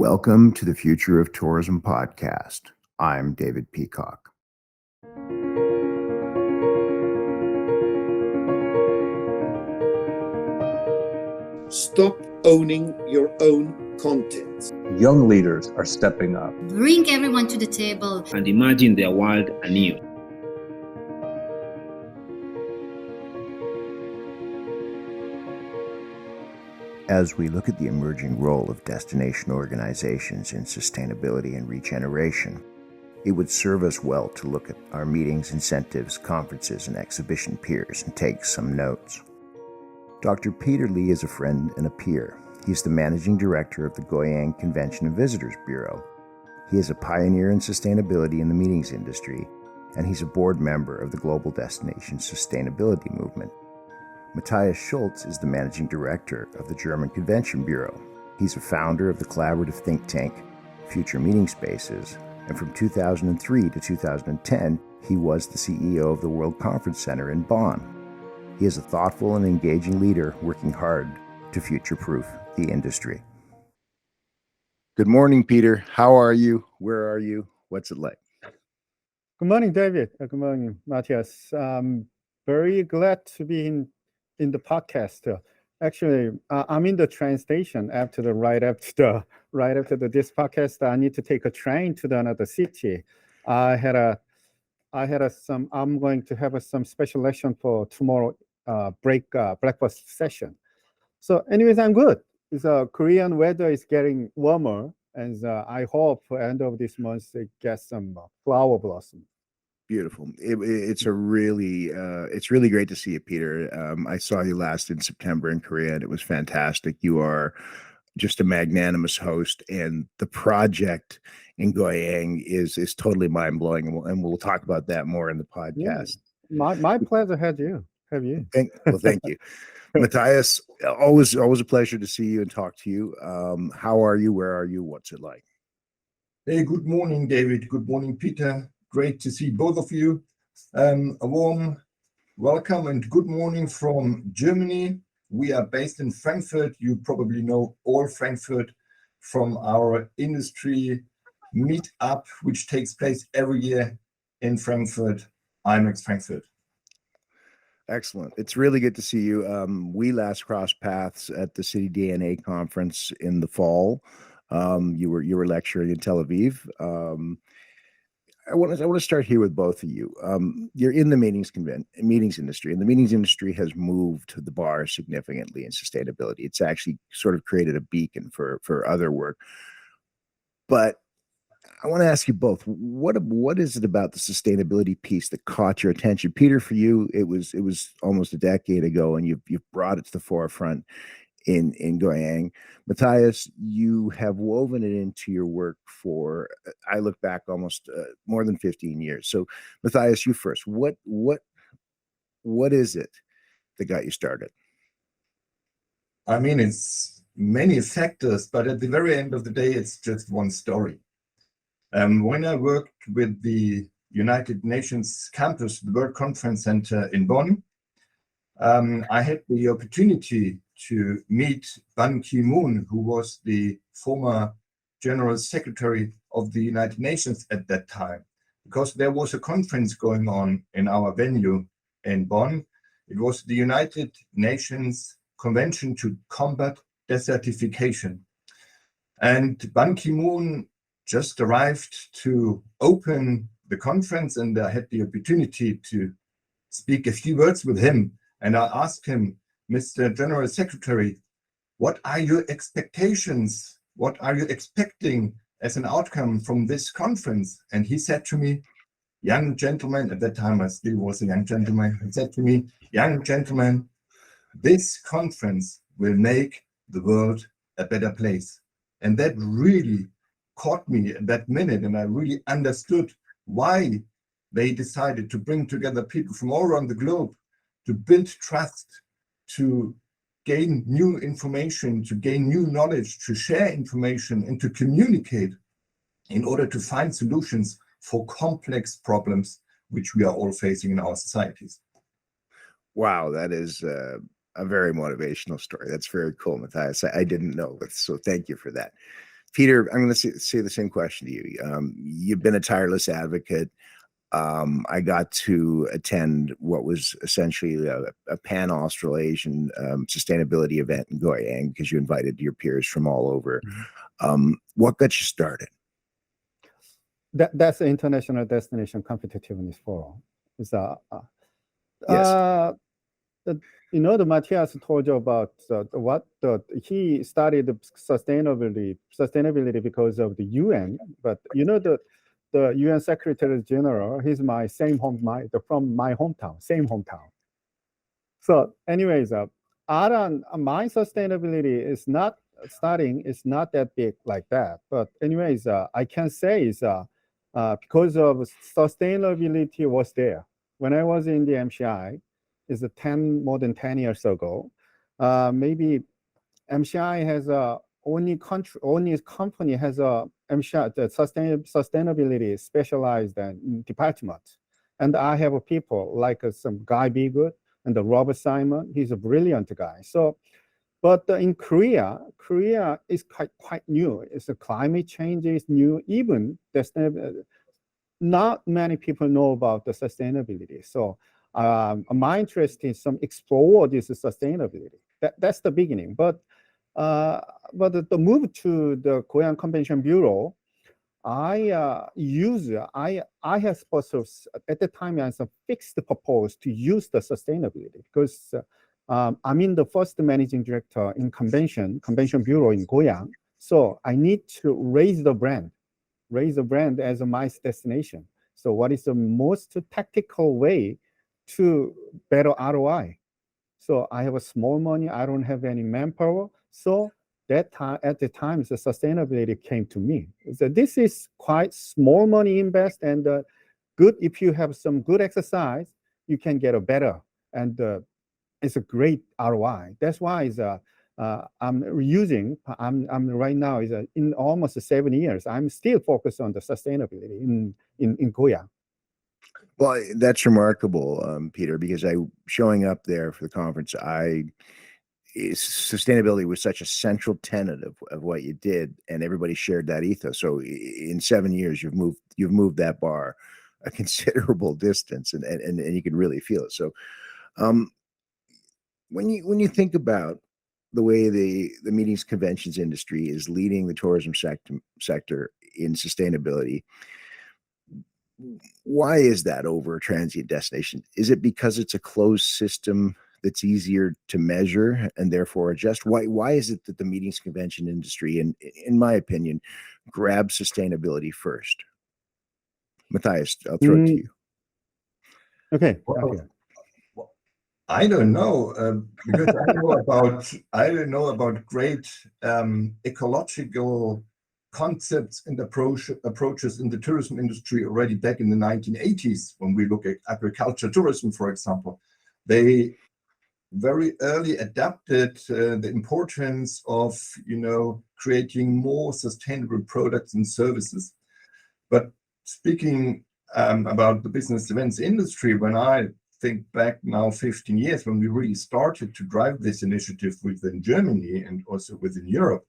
Welcome to the Future of Tourism podcast. I'm David Peacock. Stop owning your own content. Young leaders are stepping up. Bring everyone to the table and imagine their world anew. As we look at the emerging role of destination organizations in sustainability and regeneration, it would serve us well to look at our meetings, incentives, conferences, and exhibition peers and take some notes. Dr. Peter Lee is a friend and a peer. He's the managing director of the Goyang Convention and Visitors Bureau. He is a pioneer in sustainability in the meetings industry, and he's a board member of the Global Destination Sustainability Movement. Matthias Schultze is the managing director of the German Convention Bureau. He's a founder of the collaborative think tank Future Meeting Spaces, and from 2003 to 2010, he was the CEO of the World Conference Center in Bonn. He is a thoughtful and engaging leader working hard to future-proof the industry. Good morning, Peter. How are you? Where are you? What's it like? Good morning, David. Good morning, Matthias. Very glad to be in the podcast. Actually, I'm in the train station right after this podcast. I need to take a train to another city. I'm going to have some special lesson for tomorrow breakfast session. So anyways, I'm good. Korean weather is getting warmer, and I hope end of this month it gets some flower blossom. Beautiful. It's really great to see you, Peter. I saw you last in September in Korea, and it was fantastic. You are just a magnanimous host, and the project in Goyang is totally mind blowing, and we'll talk about that more in the podcast. Yeah. My pleasure. Have you? Thank you. Matthias, always a pleasure to see you and talk to you. How are you? Where are you? What's it like? Hey, good morning, David. Good morning, Peter. Great to see both of you. A warm welcome and good morning from Germany. We are based in Frankfurt. You probably know all Frankfurt from our industry meetup, which takes place every year in Frankfurt, IMEX Frankfurt. Excellent. It's really good to see you. We last crossed paths at the City DNA conference in the fall. You were lecturing in Tel Aviv. I want to start here with both of you. You're in the meetings industry, and the meetings industry has moved the bar significantly in sustainability. It's actually sort of created a beacon for other work. But I want to ask you both, what is it about the sustainability piece that caught your attention? Peter, for you, it was almost a decade ago, and you've brought it to the forefront in Goyang. Matthias, you have woven it into your work for, I look back almost more than 15 years. So Matthias, you first. What is it that got you started? I mean, it's many factors, but at the very end of the day, it's just one story. When I worked with the United Nations campus, the World Conference Center in Bonn, I had the opportunity to meet Ban Ki-moon, who was the former General Secretary of the United Nations at that time, because there was a conference going on in our venue in Bonn. It was the United Nations Convention to Combat Desertification. And Ban Ki-moon just arrived to open the conference, and I had the opportunity to speak a few words with him. And I asked him, Mr. General Secretary, what are your expectations? What are you expecting as an outcome from this conference? And he said to me, young gentleman, at that time I still was a young gentleman, he said to me, young gentleman, this conference will make the world a better place. And that really caught me at that minute, and I really understood why they decided to bring together people from all around the globe to build trust, to gain new information, to gain new knowledge, to share information, and to communicate in order to find solutions for complex problems which we are all facing in our societies. Wow, that is a very motivational story. That's very cool, Matthias. I didn't know, so thank you for that. Peter, I'm going to say the same question to you. You've been a tireless advocate. I got to attend what was essentially a pan-Australasian sustainability event in Goyang because you invited your peers from all over. What got you started? That's the International Destination Competitiveness Forum. It's Yes. the Matthias told you about he studied sustainability because of the UN, but the UN Secretary General, he's from my hometown, same hometown. So anyways, my sustainability is not that big like that. But anyways, I can say is because of sustainability was there. When I was in the MCI, is more than 10 years ago, maybe MCI has only company has a MCI, the sustainability specialized department. And I have people like some Guy Begood and the Robert Simon. He's a brilliant guy. So, but in Korea is quite new. It's a climate change is new. Even not many people know about the sustainability. So my interest is explore this sustainability. That's the beginning. But the move to the Goyang Convention Bureau, I have supposed to, at the time I fixed the purpose to use the sustainability because I'm in the first managing director in Convention Bureau in Goyang. So I need to raise the brand as my destination. So what is the most tactical way to better ROI? So I have a small money. I don't have any manpower. So at the time, the sustainability came to me. So this is quite small money invest and good. If you have some good exercise, you can get a better and it's a great ROI. That's why I'm right now in almost 7 years. I'm still focused on the sustainability in Goyang. Well, that's remarkable, Peter, because showing up there for the conference, sustainability was such a central tenet of what you did, and everybody shared that ethos. So in 7 years, you've moved that bar a considerable distance, and you can really feel it. So when you think about the way the meetings conventions industry is leading the tourism sector in sustainability, why is that over a transient destination? Is it because it's a closed system that's easier to measure and therefore adjust? Why is it that the meetings convention industry, in my opinion, grabs sustainability first? Matthias, I'll throw it to you. Okay. Well, I don't know because I don't know about great ecological concepts and approaches in the tourism industry already back in the 1980s. When we look at agriculture tourism, for example, they very early adapted the importance of creating more sustainable products and services. But speaking about the business events industry, when I think back now 15 years when we really started to drive this initiative within Germany and also within Europe,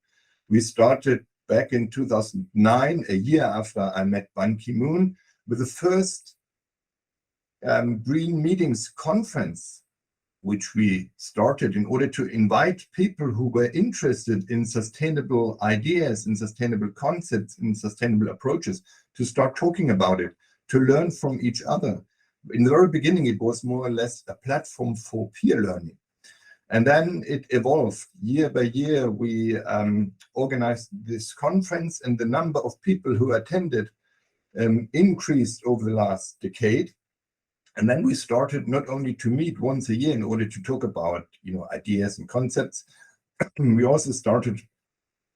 we started back in 2009, a year after I met Ban Ki-moon, with the first Green Meetings conference, which we started in order to invite people who were interested in sustainable ideas, in sustainable concepts, in sustainable approaches, to start talking about it, to learn from each other. In the very beginning, it was more or less a platform for peer learning. And then it evolved year by year. We organized this conference, and the number of people who attended increased over the last decade. And then we started not only to meet once a year in order to talk about ideas and concepts, we also started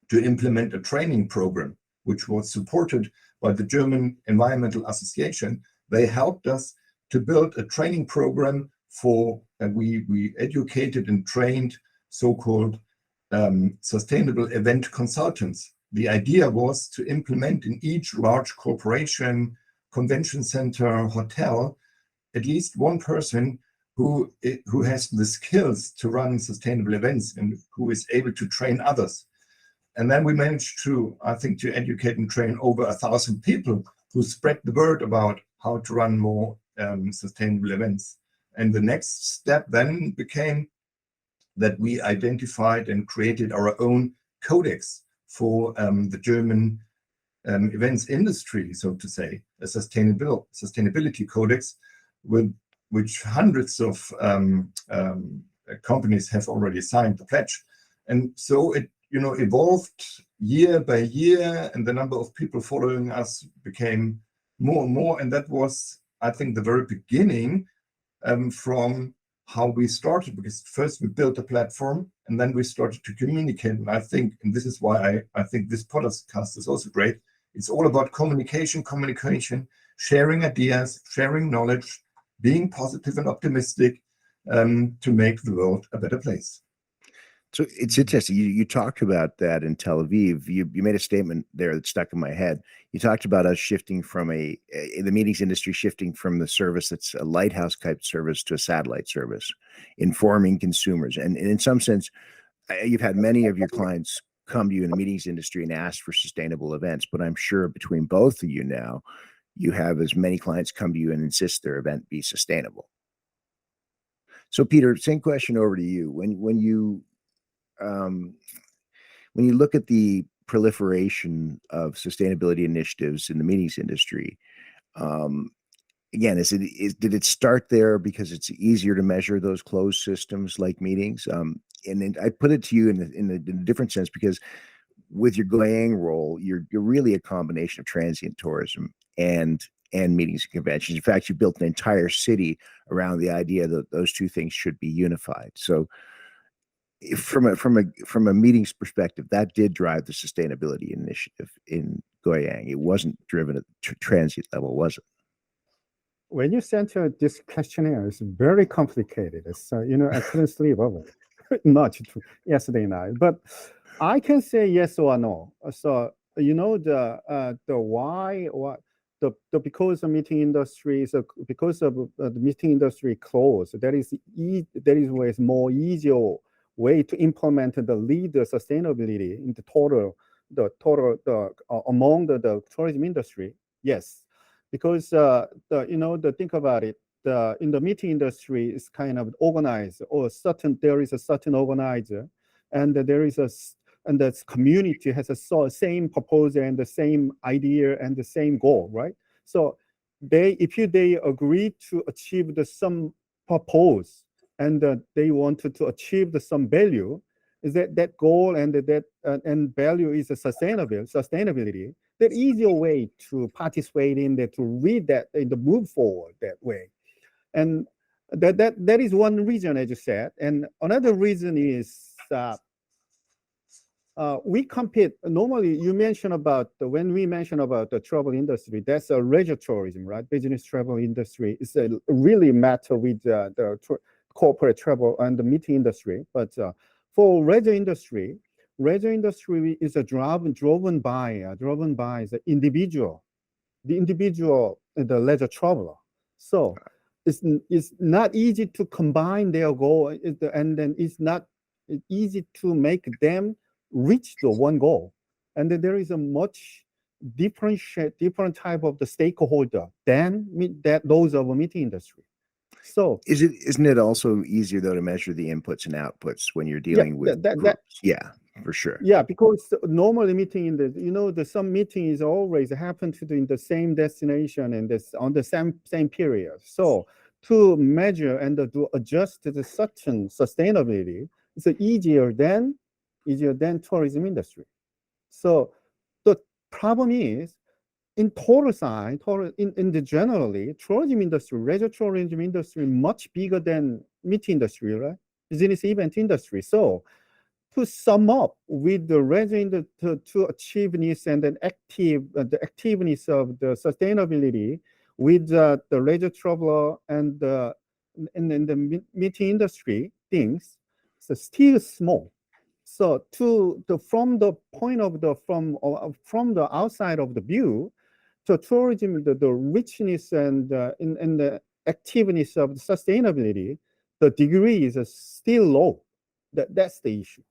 to implement a training program, which was supported by the German Environmental Association. They helped us to build a training program and we educated and trained so-called sustainable event consultants. The idea was to implement in each large corporation, convention center, hotel, at least one person who has the skills to run sustainable events and who is able to train others. And then we managed to, I think, to educate and train over 1,000 people who spread the word about how to run more sustainable events. And the next step then became that we identified and created our own codex for the German events industry, so to say, a sustainability codex with which hundreds of companies have already signed the pledge. And so it evolved year by year, and the number of people following us became more and more. And that was, I think, the very beginning from how we started, because first we built a platform and then we started to communicate. And I think, and this is why I think this podcast is also great, it's all about communication, sharing ideas, sharing knowledge, being positive and optimistic to make the world a better place. So it's interesting. You talked about that in Tel Aviv. You made a statement there that stuck in my head. You talked about us shifting from the meetings industry shifting from the service that's a lighthouse type service to a satellite service, informing consumers. And in some sense, you've had many of your clients come to you in the meetings industry and ask for sustainable events. But I'm sure between both of you now, you have as many clients come to you and insist their event be sustainable. So Peter, same question over to you. When you look at the proliferation of sustainability initiatives in the meetings industry, again, did it start there because it's easier to measure those closed systems like meetings? And then I put it to you in a different sense, because with your Goyang role, you're really a combination of transient tourism and meetings and conventions. In fact, you built an entire city around the idea that those two things should be unified. So from a meetings perspective, that did drive the sustainability initiative in Goyang. It wasn't driven at the transient level, was it? When you sent this questionnaire, it's very complicated. So I couldn't sleep over it much yesterday night. But I can say yes or no. So the why, what the because the meeting industry is because of the meeting industry closed. That is more easier way to implement the lead sustainability in the among the tourism industry. Yes, because think about it. In the meeting industry is kind of organized, or there is a certain organizer, and the community has a same proposal and the same idea and the same goal, right? So they agree to achieve some purpose, and they wanted to achieve some value, is that goal and and value is a sustainability. The easier way to participate in that, to read that, and to move forward that way. And that is one reason, as you said. And another reason is we compete. Normally, you mentioned about when we mention about the travel industry, that's a leisure tourism, right? Business travel industry is a really matter with the corporate travel and the meeting industry. But for leisure industry is driven by the individual, the leisure traveler. So it's not easy to combine their goal, and then it's not easy to make them reach the one goal. And then there is a much different type of the stakeholder than those of a meeting industry. So isn't it also easier though to measure the inputs and outputs when you're dealing with groups? Yeah, for sure. Yeah, because normally meeting in the some meetings always happen in the same destination and on the same period. So to measure and to adjust to the certain sustainability is easier than tourism industry. So the problem is in in the generally tourism industry, leisure tourism industry much bigger than meeting industry, right? Business event industry. So to sum up with the leisure to achieve this and then the activeness of the sustainability with the leisure traveler and the meeting industry things, so still small. So from the point of from the outside of the view, to tourism, the richness and in the activeness of the sustainability, the degree is still low. That's the issue.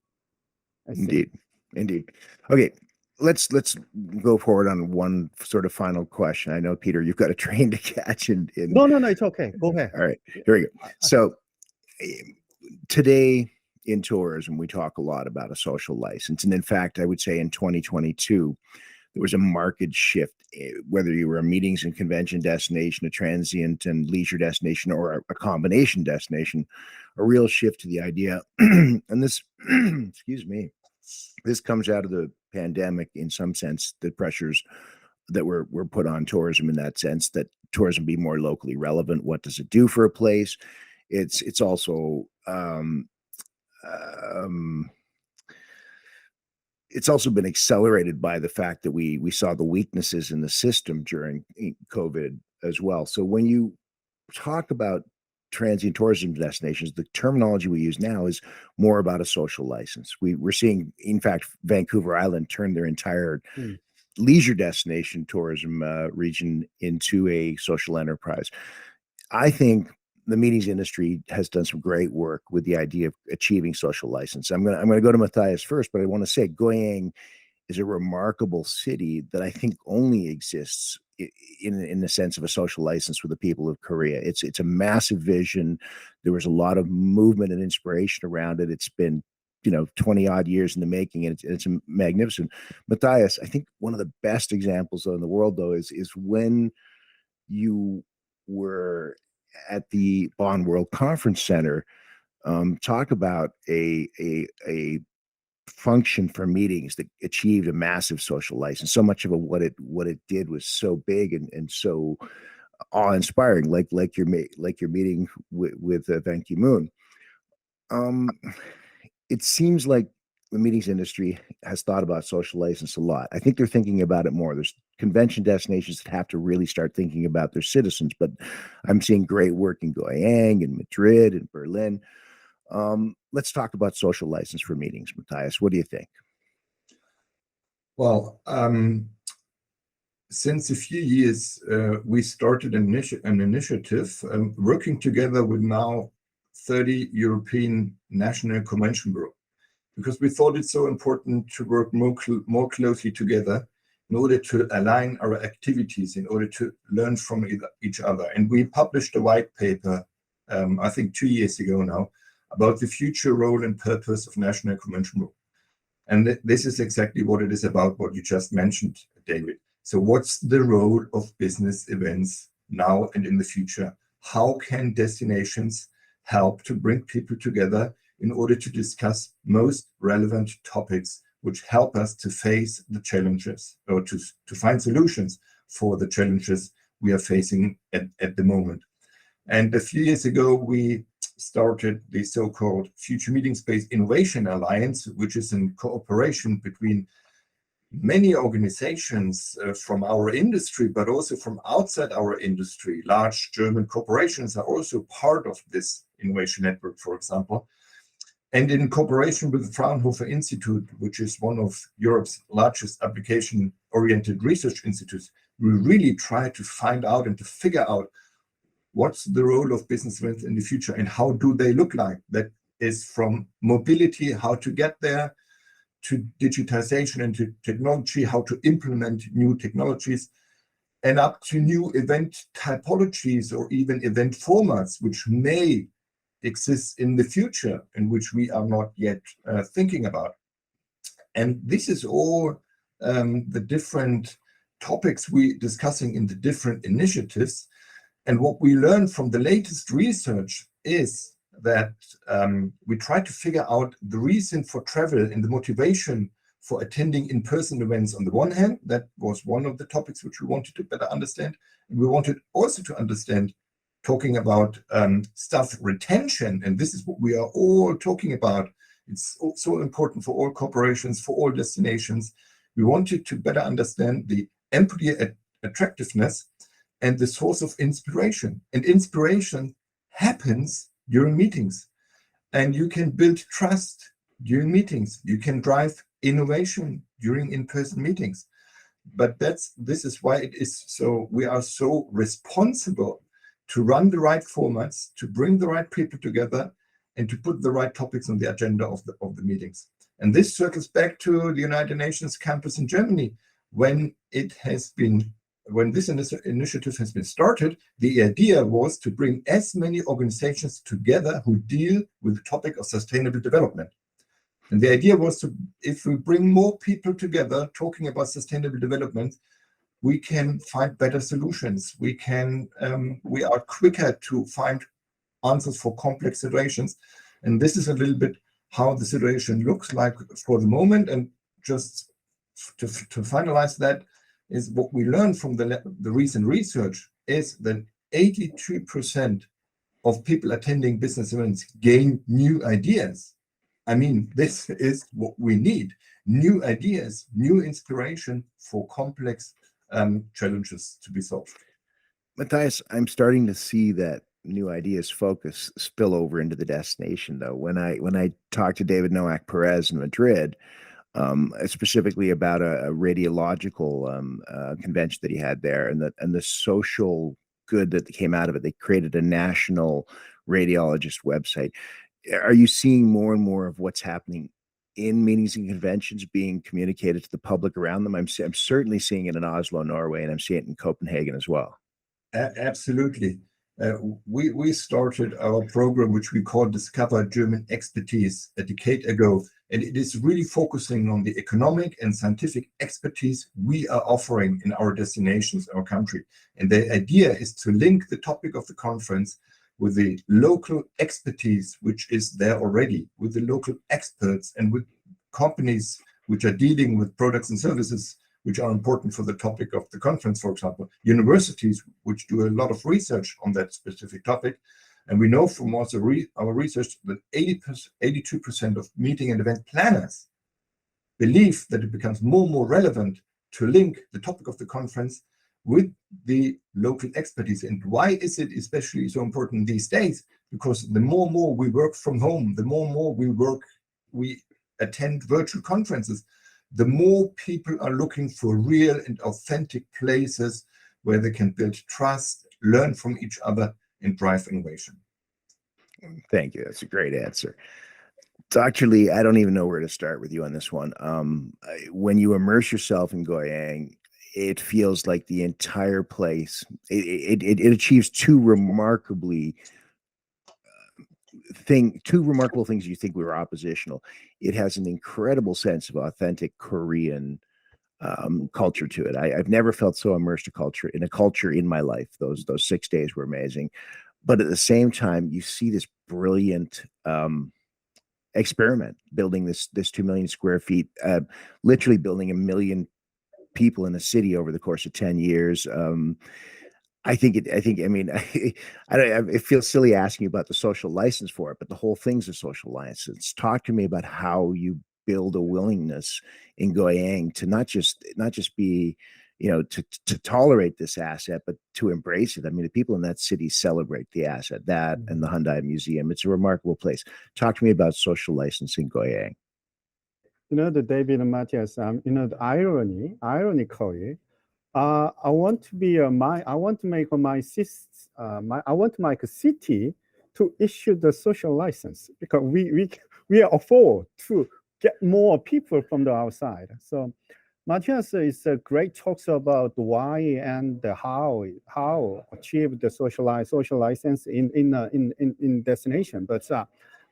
Indeed. Indeed. Okay, let's go forward on one sort of final question. I know, Peter, you've got a train to catch. No, it's okay. Go ahead. All right, here we go. So today in tourism, we talk a lot about a social license, and in fact, I would say in 2022, there was a marked shift, whether you were a meetings and convention destination, a transient and leisure destination, or a combination destination, a real shift to the idea. And this, excuse me, this comes out of the pandemic in some sense, the pressures that were put on tourism in that sense, that tourism be more locally relevant. What does it do for a place? It's also it's also been accelerated by the fact that we saw the weaknesses in the system during COVID as well. So when you talk about transient tourism destinations, the terminology we use now is more about a social license. We're seeing, in fact, Vancouver Island turn their entire leisure destination tourism region into a social enterprise. I think the meetings industry has done some great work with the idea of achieving social license. I'm gonna go to Matthias first, but I want to say Goyang is a remarkable city that I think only exists in the sense of a social license for the people of Korea. It's a massive vision. There was a lot of movement and inspiration around it. It's been 20 odd years in the making, and it's magnificent. Matthias, I think one of the best examples in the world, though, is when you were at the Bonn World Conference Center. Talk about a function for meetings that achieved a massive social license. So much of what it did was so big and so awe-inspiring, like your meeting with Ban Ki-moon. It seems like the meetings industry has thought about social license a lot. I think they're thinking about it more. There's convention destinations that have to really start thinking about their citizens, but I'm seeing great work in Goyang and Madrid and Berlin. Let's talk about social license for meetings, Matthias. What do you think? Well, since a few years, we started an initiative working together with now 30 European national convention bureaus, because we thought it's so important to work more closely together in order to align our activities, in order to learn from each other. And we published a white paper, I think 2 years ago now, about the future role and purpose of National Convention Bureau. And this is exactly what it is about, what you just mentioned, David. So what's the role of business events now and in the future? How can destinations help to bring people together in order to discuss most relevant topics which help us to face the challenges, or to find solutions for the challenges we are facing at the moment? And a few years ago, we started the so-called Future Meeting Space Innovation Alliance, which is in cooperation between many organizations from our industry, but also from outside our industry. Large German corporations are also part of this innovation network, for example. And in cooperation with the Fraunhofer Institute, which is one of Europe's largest application-oriented research institutes, we really try to find out and to figure out what's the role of business events in the future and how do they look like. That is from mobility, how to get there, to digitization and to technology, how to implement new technologies, and up to new event typologies or even event formats, which may exist in the future and which we are not yet thinking about. And this is all the different topics we're discussing in the different initiatives. And what we learned from the latest research is that we try to figure out the reason for travel and the motivation for attending in-person events on the one hand. That was one of the topics which we wanted to better understand. And we wanted also to understand, talking about staff retention, and this is what we are all talking about. It's so important for all corporations, for all destinations. We wanted to better understand the employee attractiveness and the source of inspiration. And inspiration happens during meetings. And you can build trust during meetings. You can drive innovation during in-person meetings. But this is why it is so, we are so responsible to run the right formats, to bring the right people together, and to put the right topics on the agenda of the meetings. And this circles back to the United Nations campus in Germany. When this initiative has been started, the idea was to bring as many organizations together who deal with the topic of sustainable development. And the idea was if we bring more people together talking about sustainable development, we can find better solutions. We are quicker to find answers for complex situations. And this is a little bit how the situation looks like for the moment. And just to finalize that, is what we learned from the recent research is that 82% of people attending business events gain new ideas. I mean, this is what we need. New ideas, new inspiration for complex challenges to be solved. Matthias, I'm starting to see that new ideas focus spill over into the destination, though. When I talked to David Noack Perez in Madrid, specifically about a radiological convention that he had there, and the social good that came out of it. They created a national radiologist website. Are you seeing more and more of what's happening in meetings and conventions being communicated to the public around them? I'm certainly seeing it in Oslo, Norway, and I'm seeing it in Copenhagen as well. Absolutely. We started our program, which we call Discover German Expertise, a decade ago. And it is really focusing on the economic and scientific expertise we are offering in our destinations, our country. And the idea is to link the topic of the conference with the local expertise, which is there already, with the local experts and with companies which are dealing with products and services which are important for the topic of the conference, for example, universities which do a lot of research on that specific topic. And we know from also our research that 82% of meeting and event planners believe that it becomes more and more relevant to link the topic of the conference with the local expertise. And why is it especially so important these days? Because the more and more we work from home, the more and more we attend virtual conferences, the more people are looking for real and authentic places where they can build trust, learn from each other, and drive innovation. Thank you. That's a great answer. Dr. Lee, I don't even know where to start with you on this one. When you immerse yourself in Goyang, it feels like the entire place, it achieves two remarkable things you think we were oppositional. It has an incredible sense of authentic Korean culture to it. I've never felt so immersed in a culture in my life. Those 6 days were amazing. But at the same time, you see this brilliant experiment, building this 2 million square feet, literally building 1 million people in a city over the course of 10 years. I mean, it feels silly asking you about the social license for it, but the whole thing's a social license. Talk to me about how you build a willingness in Goyang to not just be, to tolerate this asset, but to embrace it. I mean, the people in that city celebrate the asset, that and the Hyundai Museum. It's a remarkable place. Talk to me about social license in Goyang. The David and Matthias, the ironically, I want to make a city to issue the social license, because we afford to get more people from the outside. So Matthias is a great talks about why and how achieve the social license in destination. But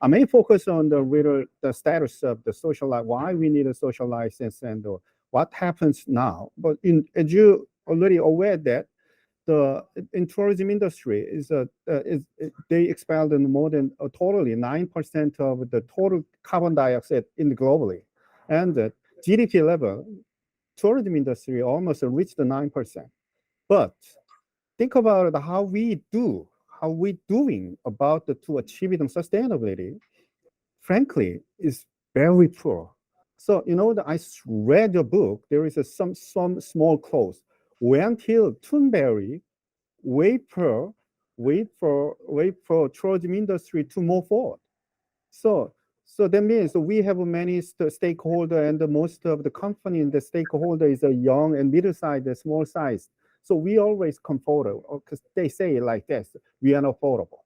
I may focus on the status of the social life, why we need a social license, and what happens now. But as you already aware that in tourism industry they expelled more than totally 9% of the total carbon dioxide globally, and the GDP level, tourism industry almost reached the 9%. But think about how we doing about to achieving sustainability. Frankly, is very poor. So I read your book. There is some small clause. Wait till Thunberg wait for tourism industry to move forward. So that means we have many stakeholder, and most of the company in the stakeholder is a young and middle-sized, small size. So we always comfortable, because they say it like this: we are not affordable.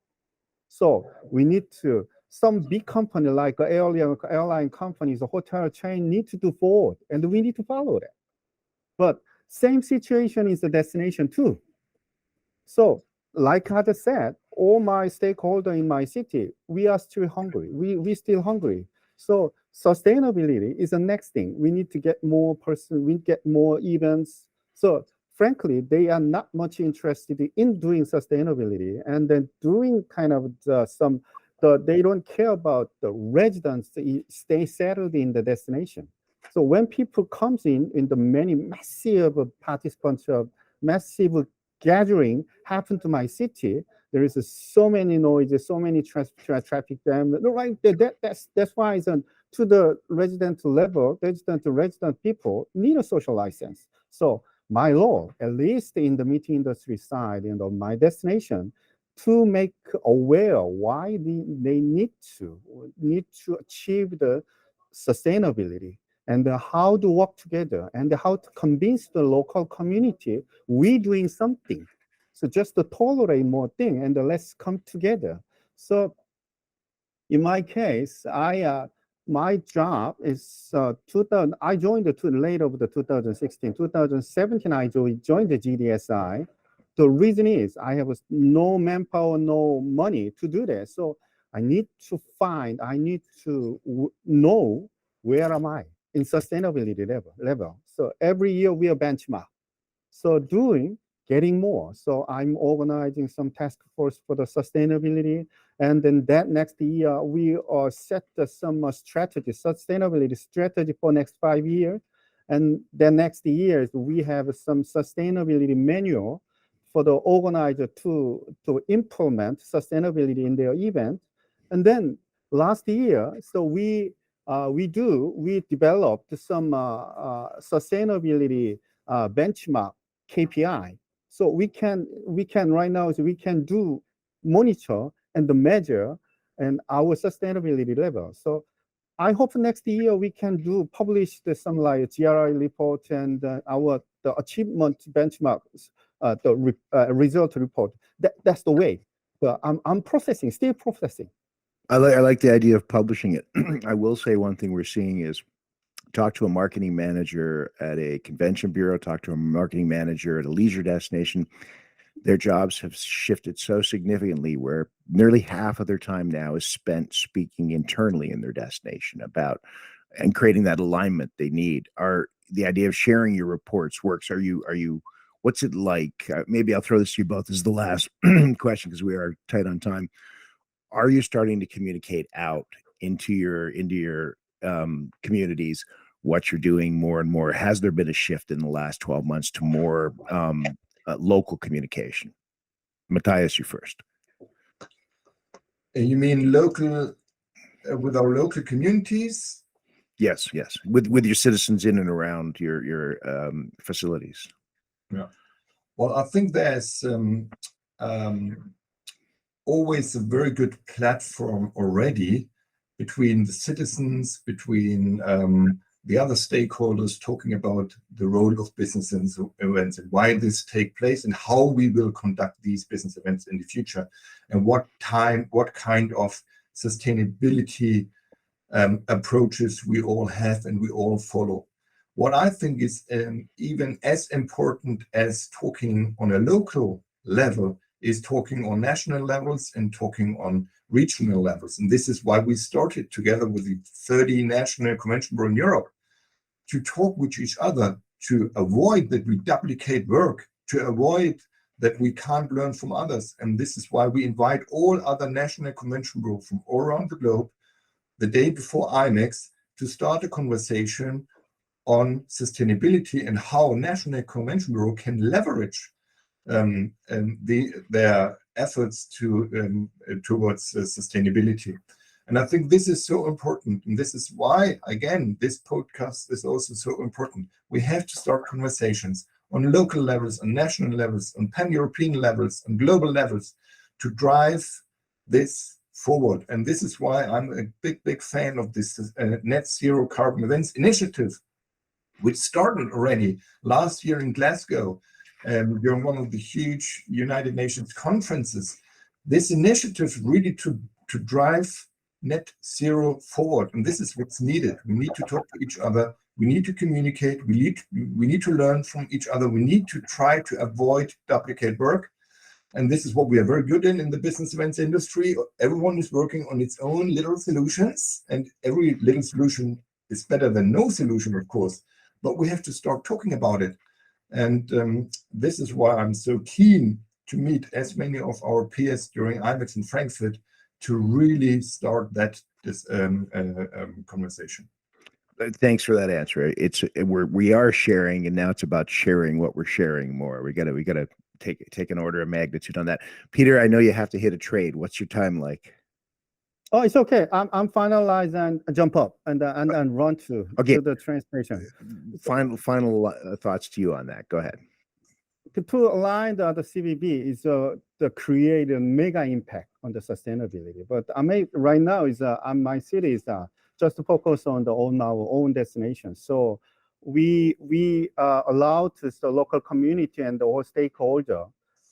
So we need to some big company like airline companies, a hotel chain need to do forward, and we need to follow that. But same situation is the destination too. So, like I said, all my stakeholders in my city, we are still hungry. We still hungry. So sustainability is the next thing. We need to get more we get more events. So frankly, they are not much interested in doing sustainability and then doing kind of they don't care about the residents to stay settled in the destination. So when people comes in the many massive participants of massive gathering happen to my city, there is so many noises, so many traffic jam. Right, that's why it's to the resident level, resident people need a social license. So my law, at least in the meeting industry side, my destination, to make aware why they need to achieve the sustainability and how to work together and how to convince the local community we doing something. So just to tolerate more thing and let's come together. So in my case, my job is 2000. I joined late of the 2016, 2017. I joined the GDSI. The reason is I have no manpower, no money to do that. So I need to know where am I in sustainability level. So every year we are benchmark. So getting more. So I'm organizing some task force for the sustainability. And then that next year, we set some sustainability strategy for next 5 years. And then next year, we have some sustainability manual for the organizer to implement sustainability in their event. And then last year, so we developed some sustainability benchmark KPI. So we can right now, we can do monitor and measure and our sustainability level. So I hope next year we can publish some like GRI report and the achievement benchmarks, result report. That's the way. So I'm still processing. I like the idea of publishing it. I will say one thing we're seeing is talk to a marketing manager at a convention bureau, talk to a marketing manager at a leisure destination. Their jobs have shifted so significantly where nearly half of their time now is spent speaking internally in their destination about and creating that alignment they need. The idea of sharing your reports works. What's it like? Maybe I'll throw this to you both as the last question because we are tight on time. Are you starting to communicate out into your communities what you're doing more and more? Has there been a shift in the last 12 months to more local communication? Matthias, you first. You mean local with our local communities? Yes, with your citizens in and around your facilities. Yeah. Well, I think there's always a very good platform already between the citizens, between the other stakeholders, talking about the role of business events and why this take place and how we will conduct these business events in the future and what kind of sustainability approaches we all have and we all follow. What I think is even as important as talking on a local level is talking on national levels and talking on regional levels. And this is why we started together with the 30 national convention bureaus in Europe to talk with each other, to avoid that we duplicate work, to avoid that we can't learn from others. And this is why we invite all other national convention bureaus from all around the globe the day before IMEX to start a conversation on sustainability and how national convention bureau can leverage their efforts towards sustainability. And I think this is so important. And this is why, again, this podcast is also so important. We have to start conversations on local levels, on national levels, on pan-European levels, on global levels to drive this forward. And this is why I'm a big fan of this Net Zero Carbon Events initiative, which started already last year in Glasgow during one of the huge United Nations conferences. This initiative really to drive net zero forward. And this is what's needed. We need to talk to each other. We need to communicate. We need to learn from each other. We need to try to avoid duplicate work. And this is what we are very good in the business events industry. Everyone is working on its own little solutions, and every little solution is better than no solution, of course. But we have to start talking about it. And this is why I'm so keen to meet as many of our peers during IMEX in Frankfurt to really start this conversation. Thanks for that answer. We are sharing, and now it's about sharing what we're sharing more. We gotta take an order of magnitude on that. Peter, I know you have to hit a trade. What's your time like? Oh, it's okay. I'm finalized and jump up and run to the train station. Final thoughts to you on that. Go ahead. To align the CVB is to create a mega impact on the sustainability. But right now is my city is just to focus on our own destination. So we allow to the local community and the whole stakeholder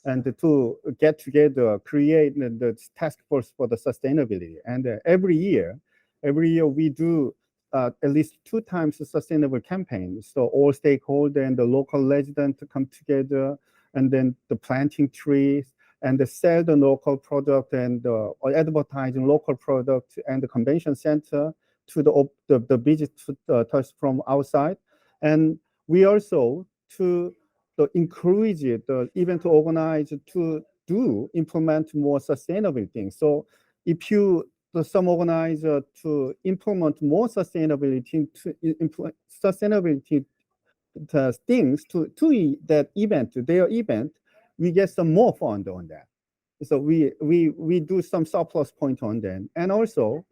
and to get together, create the task force for the sustainability. And every year we do at least 2 times the sustainable campaign. So all stakeholder and the local resident come together, and then the planting trees and the sell the local product and advertising local product and the convention center to the visitors from outside. And we also to encourage even to organize to implement more sustainable things. So if some organizer to implement more sustainability things to that event, to their event, we get some more fund on that. So we do some surplus point on them. And also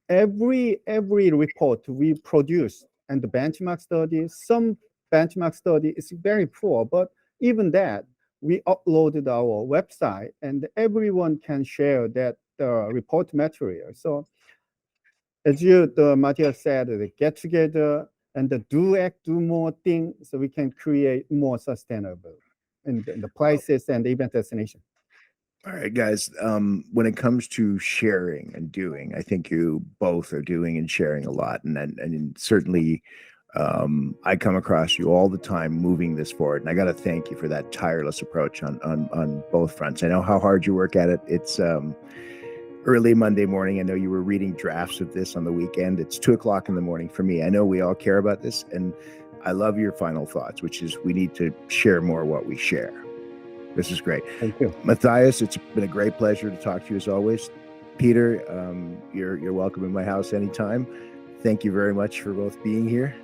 every report we produce and the benchmark study, some benchmark study is very poor, but even that we uploaded our website and everyone can share that report material. So as Matthias said, they get together and do more things so we can create more sustainable in the places and the event destination. All right, guys. When it comes to sharing and doing, I think you both are doing and sharing a lot, and certainly I come across you all the time moving this forward, and I got to thank you for that tireless approach on both fronts. I know how hard you work at it. It's early Monday morning. I know you were reading drafts of this on the weekend. It's 2:00 in the morning for me. I know we all care about this, and I love your final thoughts, which is we need to share more what we share. This is great. Thank you. Matthias, it's been a great pleasure to talk to you as always. Peter, you're welcome in my house anytime. Thank you very much for both being here.